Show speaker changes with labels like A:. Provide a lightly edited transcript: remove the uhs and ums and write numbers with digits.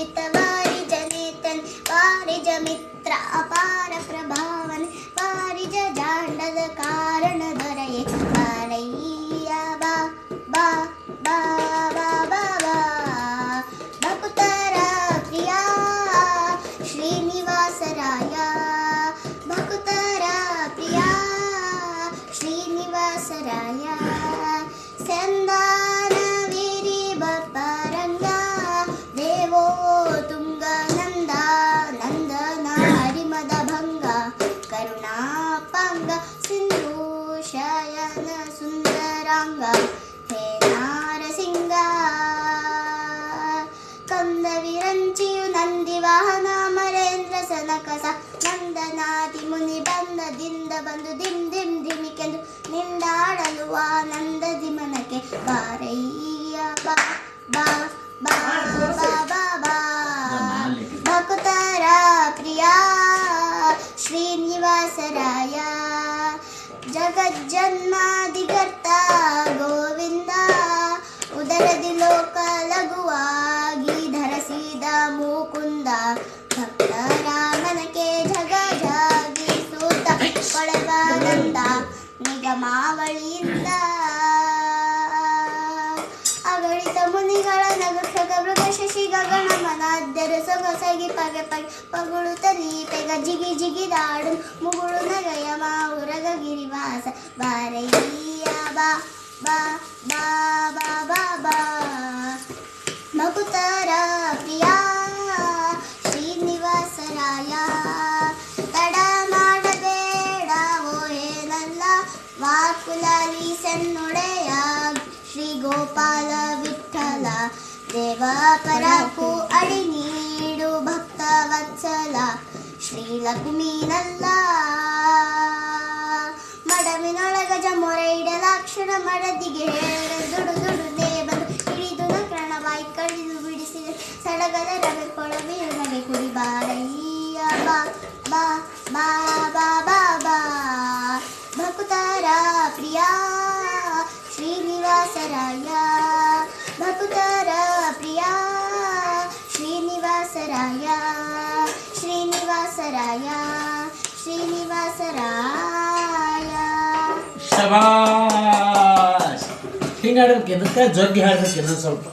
A: अर्पित वारिज नेतन वारिज मित्र अपार प्रभावन वारिज जांडद कारण दೊರೆಯೇ ಬಾರಯ್ಯ ಬಾ ಬಾ ಬಾ ಬಾ ಬಾ ಬಾ ಭಕ್ತರ ಪ್ರಿಯ ಶ್ರೀನಿವಾಸರಾಯ ಭಕ್ತರ ಪ್ರಿಯ ಶ್ರೀನಿವಾಸರಾಯ ಸಂದಾನ ವೀರಿ ಬಪ್ಪರಂಗ ದೇವೋ ತುಂಗ ನಂದ ನಂದನ ಹರಿಮದ ಭಂಗ ಕರುಣಾಪಂಗ ಸಿಂಧು ಶಯನ ಸುಂದರಾಂಗ ಹೇ ನಾರಸಿಂಗ ಕಂದ ವಿರಂಚಿಯು ನಂದಿ ವಾಹನ ಮರೇಂದ್ರ ಸನಕಸ ನಂದನಾದಿ ಮುನಿ ಬಂದದಿಂದ ಬಂದು ದಿಮ್ ದಿಮ್ ದಿಮಿಕೆಂದು ನಿಂದಾಡಲು ಆನಂದದಿ ಮನಕ್ಕೆ ಬಾರಯ್ಯ ಬಾ ಬಾ ಬಾ ಬಾ ಬಾ ಬಾ ಭಕ್ತರ ಪ್ರಿಯ ಶ್ರೀನಿವಾಸರಾಯ ಜಗಜ್ಜನ್ಮಾದಿಕರ್ತ ಗೋವಿಂದ ಉದರದಿ ಲೋಕ ಲಘುವಾಗಿ ಧರಿಸಿದ ಮುಕುಂದ ಭಕ್ತರ ಮನಕ್ಕೆ ಜಗ ಜಾಗಿಸೂತ ಕೊಳವಾನಂದ ನಿಗಮಾವಳಿಯಿಂದ ಅಗಣಿತ ಮುನಿಗಳ ನಗುಕ್ಷಕ ಮೃಗ ಶಶಿ ಗಗನ ಮನಾದ್ಯರು ಸೊಗಸಗಿ ಪಗೆ ಪಗೆ ಪಗುಳುತ್ತ ನೀಪೆಗ ಜಿಗಿ ಜಿಗಿದಾಡು ಮುಗುಳು ನಗಯ ಮಾವುರಗ ಗಿರಿವಾಸ ಬಾರಯ್ಯ ಬಾ ಬಾ ಬಾ ಬಾ ಬಾ ಬಾ ಭಕ್ತರ ಪ್ರಿಯ ಶ್ರೀನಿವಾಸರಾಯ ತಡ ಮಾಡಬೇಡ ಓ ಏನಲ್ಲ ವಾಕುಲಾಲಿ ಸನ್ನೊಡೆಯ ಶ್ರೀ ಗೋಪಾಲ ವಿಠಲ ದೇವ ಪರಕು ಅಡಿ ನೀಡು ಭಕ್ತ ವತ್ಸಲ ಶ್ರೀ ಲಕ್ಷ್ಮೀನಲ್ಲ ಮಡಮಿನೊಳಗಜ ಮೊರೆ ಇಡಲಾಕ್ಷಣ ಮಡದಿಗೆ ಹೇಳ ದುಡು ದುಡುನೆ ಬಂದು ಹಿಡಿದು ನಕ್ರಣವಾಯಿ ಕಡಿದು ಬಿಡಿಸಿದ ಸಡಗದ ರವೆ ಕೊಳವೆಯು ನಗೆ ಕುಡಿ ಬಾರಯ್ಯ ಬಾ ಬಾ ಬಾ ಬಾ ಬಾ ಬಾ ಭಕ್ತರ ಪ್ರಿಯ ಶ್ರೀನಿವಾಸರಾಯ ಭಕ್ತರ ಪ್ರಿಯ ಶ್ರೀನಿವಾಸರಾಯ ಶ್ರೀನಿವಾಸರಾಯ ಶ್ರೀನಿವಾಸರಾಯ
B: ಶಬಾಷ್ ಹಿಂಗೆ ಹಾಡ್ಬೇಕು ಇದಕ್ಕೆ ಜಗ್ಗಿ ಹಾಡ್ಬೇಕು ಇನ್ನೊಂದು ಸ್ವಲ್ಪ